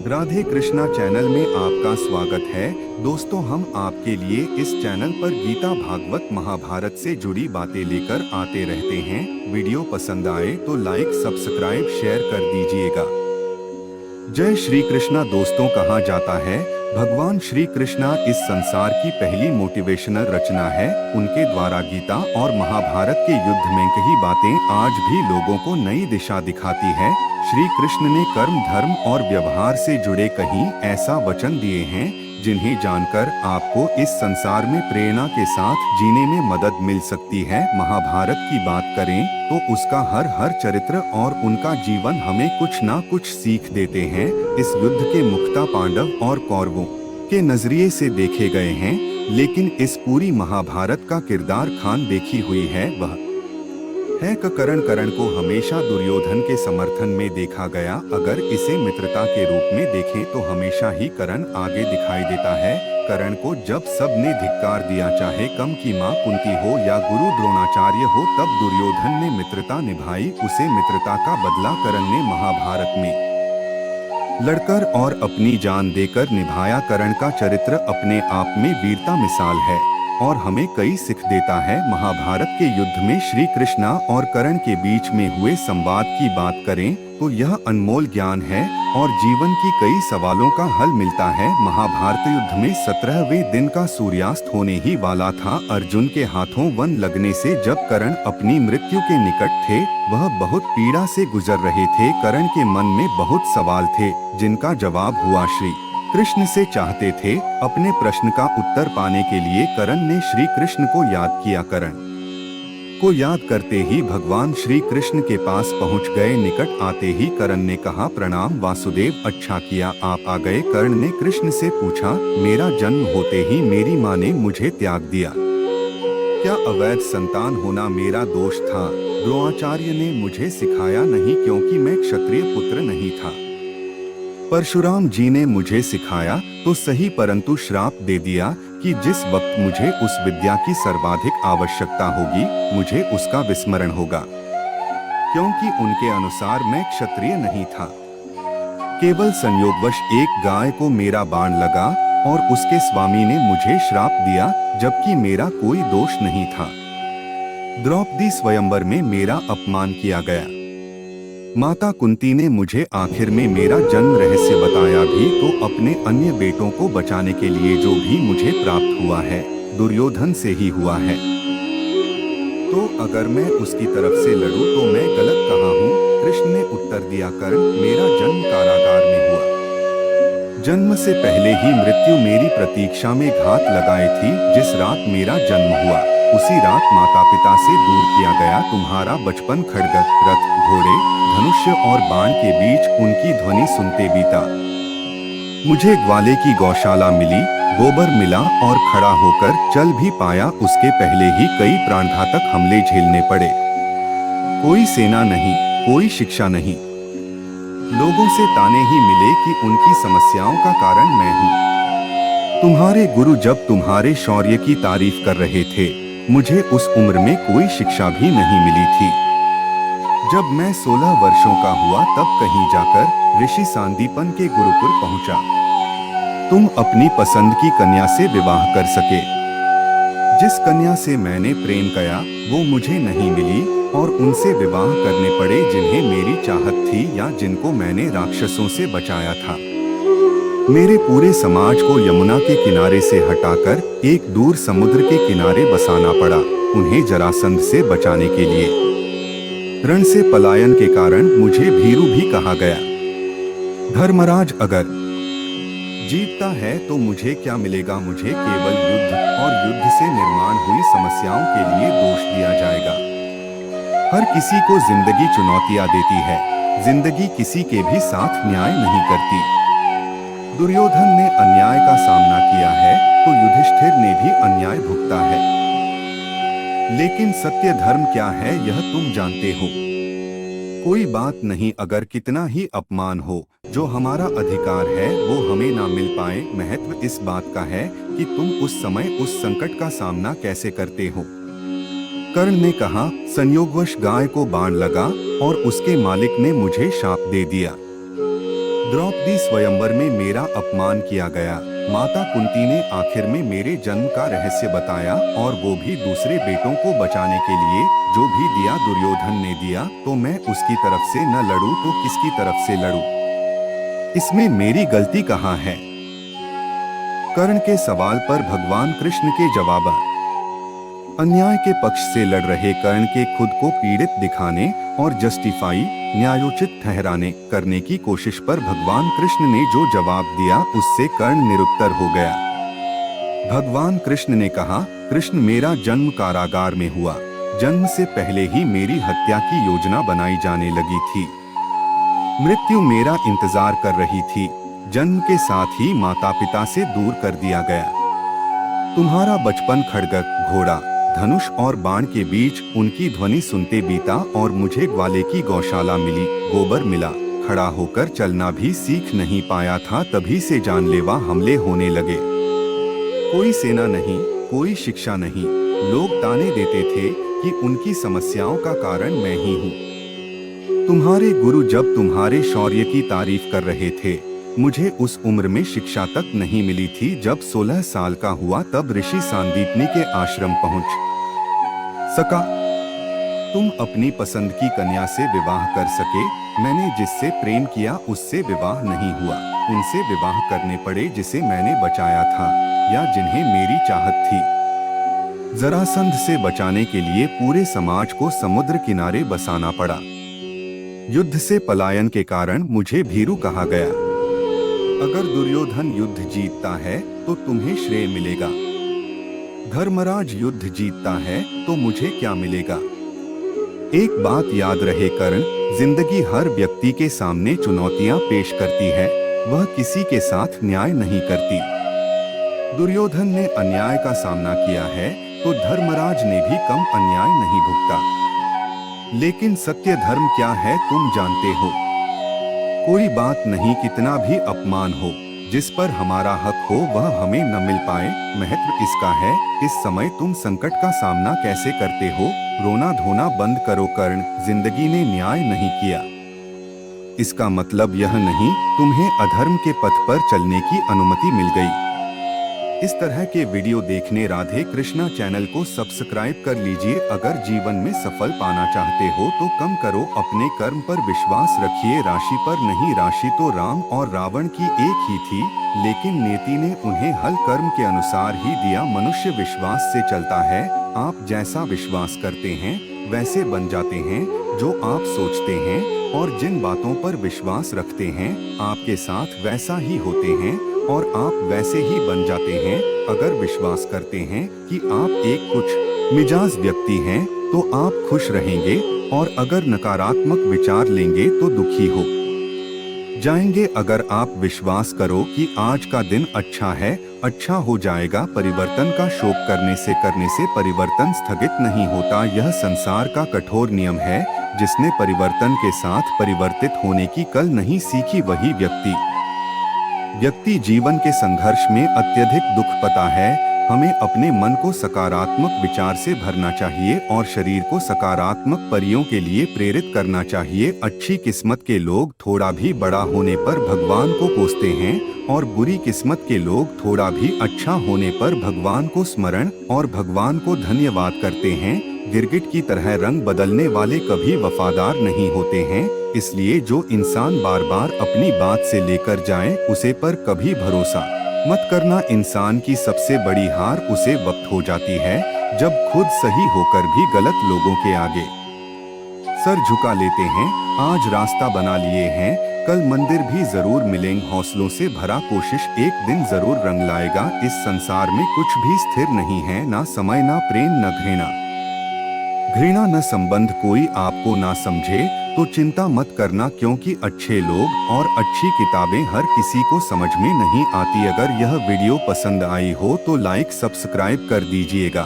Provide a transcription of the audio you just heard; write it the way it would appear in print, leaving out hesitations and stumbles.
Radhe Krishna channel में आपका स्वागत है। दोस्तों, हम आपके लिए इस चैनल पर गीता, भागवत, महाभारत से जुड़ी बातें लेकर आते रहते हैं। वीडियो पसंद आए तो लाइक, सब्सक्राइब, शेयर कर दीजिएगा। जय श्री कृष्णा। दोस्तों, कहा जाता है भगवान श्री कृष्णा इस संसार की पहली मोटिवेशनल रचना है। उनके द्वारा गीता और महाभारत के युद्ध में कही बातें आज भी लोगों को नई दिशा दिखाती है। श्री कृष्ण ने कर्म, धर्म और व्यवहार से जुड़े कहीं ऐसा वचन दिए हैं जिन्हें जानकर आपको इस संसार में प्रेरणा के साथ जीने में मदद मिल सकती है। महाभारत की बात करें तो उसका हर चरित्र और उनका जीवन हमें कुछ ना कुछ सीख देते हैं। इस युद्ध के मुख्यतः पांडव और कौरवों के नजरिए से देखे गए हैं, लेकिन इस पूरी महाभारत का किरदार खान देखी हुई है वह है कर्ण को हमेशा दुर्योधन के समर्थन में देखा गया। अगर इसे मित्रता के रूप में देखें तो हमेशा ही कर्ण आगे दिखाई देता है। कर्ण को जब सब ने धिक्कार दिया, चाहे कम की मां कुंती हो या गुरु द्रोणाचार्य हो, तब दुर्योधन ने मित्रता निभाई। उसे मित्रता का बदला कर्ण ने महाभारत में लड़कर और अपनी जान देकर निभाया। कर्ण का चरित्र अपने आप में वीरता मिसाल है और हमें कई सीख देता है। महाभारत के युद्ध में श्री कृष्णा और कर्ण के बीच में हुए संवाद की बात करें तो यह अनमोल ज्ञान है और जीवन की कई सवालों का हल मिलता है। महाभारत युद्ध में 17वें दिन का सूर्यास्त होने ही वाला था। अर्जुन के हाथों वन लगने से जब कर्ण अपनी मृत्यु के निकट थे, वह बहुत पीड़ा से गुजर रहे थे। कर्ण के मन में बहुत सवाल थे जिनका जवाब हुआ श्री कृष्ण से चाहते थे। अपने प्रश्न का उत्तर पाने के लिए कर्ण ने श्री कृष्ण को याद किया। कर्ण को याद करते ही भगवान श्री कृष्ण के पास पहुंच गए। निकट आते ही कर्ण ने कहा, प्रणाम वासुदेव, अच्छा किया आप आ गए। कर्ण ने कृष्ण से पूछा, मेरा जन्म होते ही मेरी माँ ने मुझे त्याग दिया, क्या अवैध संतान होना मेरा दोष था? द्रोणाचार्य ने मुझे सिखाया नहीं, क्योंकि मैं क्षत्रिय पुत्र नहीं था। परशुराम जी ने मुझे सिखाया तो सही, परंतु श्राप दे दिया कि जिस वक्त मुझे उस विद्या की सर्वाधिक आवश्यकता होगी, मुझे उसका विस्मरण होगा, क्योंकि उनके अनुसार मैं क्षत्रिय नहीं था। केवल संयोगवश एक गाय को मेरा बाण लगा और उसके स्वामी ने मुझे श्राप दिया, जबकि मेरा कोई दोष नहीं था। द्रौपदी स्वयंवर में मेरा अपमान किया गया। माता कुंती ने मुझे आखिर में मेरा जन्म रहस्य बताया भी, तो अपने अन्य बेटों को बचाने के लिए जो भी मुझे प्राप्त हुआ है, दुर्योधन से ही हुआ है। तो अगर मैं उसकी तरफ से लड़ूं तो मैं गलत कहाँ हूँ? कृष्ण ने उत्तर दिया, कर्ण, मेरा जन्म कारागार में हुआ। जन्म से पहले ही मृत्यु मेरी प्रतीक्षा में घात लगाई थी। जिस रात मेरा जन्म हुआ, उसी रात माता पिता से दूर किया गया। तुम्हारा बचपन खड्ग, रथ, घोड़े, धनुष्य और बाण के बीच उनकी ध्वनि सुनते बीता। मुझे ग्वाले की गौशाला मिली, गोबर मिला और खड़ा होकर चल भी पाया। उसके पहले ही कई प्राणघातक हमले झेलने पड़े। कोई सेना नहीं, कोई शिक्षा नहीं। लोगों से ताने ही मिले कि उनकी समस्याओं का कारण मैं हूँ। तुम्हारे गुरु जब तुम्हारे शौर्य की तारीफ कर रहे थे, मुझे उस उम्र में कोई शिक्षा भी नहीं मिली थी। जब मैं 16 वर्षों का हुआ तब कहीं जाकर ऋषि सांदीपन के गुरुकुल पहुंचा। तुम अपनी पसंद की कन्या से विवाह कर सके। जिस कन्या से मैंने प्रेम किया वो मुझे नहीं मिली और उनसे विवाह करने पड़े जिन्हें मेरी चाहत थी या जिनको मैंने राक्षसों से बचाया था। मेरे पूरे समाज को यमुना के किनारे से हटाकर एक दूर समुद्र के किनारे बसाना पड़ा, उन्हें जरासंध से बचाने के लिए। रण से पलायन के कारण मुझे भीरू भी कहा गया। धर्मराज अगर जीतता है तो मुझे क्या मिलेगा? मुझे केवल युद्ध और युद्ध से निर्माण हुई समस्याओं के लिए दोष दिया जाएगा। हर किसी को जिंदगी चुनौतियां देती है, जिंदगी किसी के भी साथ न्याय नहीं करती। दुर्योधन ने अन्याय का सामना किया है तो युधिष्ठिर ने भी अन्याय भुगता है। लेकिन सत्य धर्म क्या है यह तुम जानते हो। कोई बात नहीं, अगर कितना ही अपमान हो, जो हमारा अधिकार है वो हमें ना मिल पाए। महत्व इस बात का है कि तुम उस समय उस संकट का सामना कैसे करते हो। कर्ण ने कहा, संयोगवश गाय को बाण लगा और उसके मालिक ने मुझे शाप दे दिया। द्रौपदी स्वयंवर में मेरा अपमान किया गया। माता कुंती ने आखिर में मेरे जन्म का रहस्य बताया, और वो भी दूसरे बेटों को बचाने के लिए। जो भी दिया दुर्योधन ने दिया, तो मैं उसकी तरफ से न लड़ूं तो किसकी तरफ से लड़ूं? इसमें मेरी गलती कहाँ है? कर्ण के सवाल पर भगवान कृष्ण के जवाब। अन्याय के पक्ष से लड़ रहे कर्ण के खुद को पीड़ित दिखाने और जस्टिफाई न्यायोचित ठहराने करने की कोशिश पर भगवान कृष्ण ने जो जवाब दिया, उससे कर्ण निरुत्तर हो गया। भगवान कृष्ण ने कहा, कृष्ण, मेरा जन्म कारागार में हुआ। जन्म से पहले ही मेरी हत्या की योजना बनाई जाने लगी थी। मृत्यु मेरा इंतजार कर रही थी। जन्म के साथ ही माता पिता से दूर कर दिया गया। तुम्हारा बचपन खड्ग, घोड़ा, धनुष और बाण के बीच उनकी ध्वनि सुनते बीता, और मुझे ग्वाले की गौशाला मिली, गोबर मिला। खड़ा होकर चलना भी सीख नहीं पाया था, तभी से जानलेवा हमले होने लगे। कोई सेना नहीं, कोई शिक्षा नहीं। लोग ताने देते थे कि उनकी समस्याओं का कारण मैं ही हूँ। तुम्हारे गुरु जब तुम्हारे शौर्य की तारीफ कर रहे थे, मुझे उस उम्र में शिक्षा तक नहीं मिली थी। जब 16 साल का हुआ तब ऋषि सांदीपनि के आश्रम पहुंच सका। तुम अपनी पसंद की कन्या से विवाह कर सके। मैंने जिससे प्रेम किया उससे विवाह नहीं हुआ। उनसे विवाह करने पड़े जिसे मैंने बचाया था या जिन्हें मेरी चाहत थी। जरासंध से बचाने के लिए पूरे समाज को समुद्र किनारे बसाना पड़ा। युद्ध से पलायन के कारण मुझे भीरू कहा गया। अगर दुर्योधन युद्ध जीतता है तो तुम्हें श्रेय मिलेगा। धर्मराज युद्ध जीतता है तो मुझे क्या मिलेगा? एक बात याद रहे कर्ण, जिंदगी हर व्यक्ति के सामने चुनौतियां पेश करती है, वह किसी के साथ न्याय नहीं करती। दुर्योधन ने अन्याय का सामना किया है तो धर्मराज ने भी कम अन्याय नहीं भुगता। लेकिन सत्य धर्म क्या है तुम जानते हो। कोई बात नहीं, कितना भी अपमान हो, जिस पर हमारा हक हो वह हमें न मिल पाए, महत्व इसका है। इस समय तुम संकट का सामना कैसे करते हो? रोना धोना बंद करो कर्ण, जिंदगी ने न्याय नहीं किया। इसका मतलब यह नहीं तुम्हें अधर्म के पथ पर चलने की अनुमति मिल गई। इस तरह के वीडियो देखने राधे कृष्णा चैनल को सब्सक्राइब कर लीजिए। अगर जीवन में सफल पाना चाहते हो तो कम करो अपने कर्म पर विश्वास रखिए, राशि पर नहीं। राशि तो राम और रावण की एक ही थी, लेकिन नियति ने उन्हें हल कर्म के अनुसार ही दिया। मनुष्य विश्वास से चलता है। आप जैसा विश्वास करते हैं वैसे बन जाते हैं। जो आप सोचते हैं और जिन बातों पर विश्वास रखते हैं, आपके साथ वैसा ही होते हैं और आप वैसे ही बन जाते हैं। अगर विश्वास करते हैं कि आप एक कुछ मिजाज व्यक्ति हैं तो आप खुश रहेंगे, और अगर नकारात्मक विचार लेंगे तो दुखी हो जाएंगे। अगर आप विश्वास करो कि आज का दिन अच्छा है, अच्छा हो जाएगा। परिवर्तन का शोक करने से परिवर्तन स्थगित नहीं होता। यह संसार का कठोर नियम है। जिसने परिवर्तन के साथ परिवर्तित होने की कल नहीं सीखी, वही व्यक्ति जीवन के संघर्ष में अत्यधिक दुख पाता है। हमें अपने मन को सकारात्मक विचार से भरना चाहिए और शरीर को सकारात्मक परियों के लिए प्रेरित करना चाहिए। अच्छी किस्मत के लोग थोड़ा भी बड़ा होने पर भगवान को कोसते हैं, और बुरी किस्मत के लोग थोड़ा भी अच्छा होने पर भगवान को स्मरण और भगवान को धन्यवाद करते हैं। गिरगिट की तरह रंग बदलने वाले कभी वफादार नहीं होते हैं। इसलिए जो इंसान बार बार अपनी बात से लेकर जाए, उसे पर कभी भरोसा मत करना। इंसान की सबसे बड़ी हार उसे वक्त हो जाती है जब खुद सही होकर भी गलत लोगों के आगे सर झुका लेते हैं। आज रास्ता बना लिए हैं, कल मंदिर भी जरूर मिलेंगे। हौसलों से भरा कोशिश एक दिन जरूर रंग लाएगा। इस संसार में कुछ भी स्थिर नहीं है, ना समय, ना प्रेम, न घृणा न संबंध। कोई आपको ना समझे तो चिंता मत करना, क्योंकि अच्छे लोग और अच्छी किताबें हर किसी को समझ में नहीं आती। अगर यह वीडियो पसंद आई हो तो लाइक सब्सक्राइब कर दीजिएगा।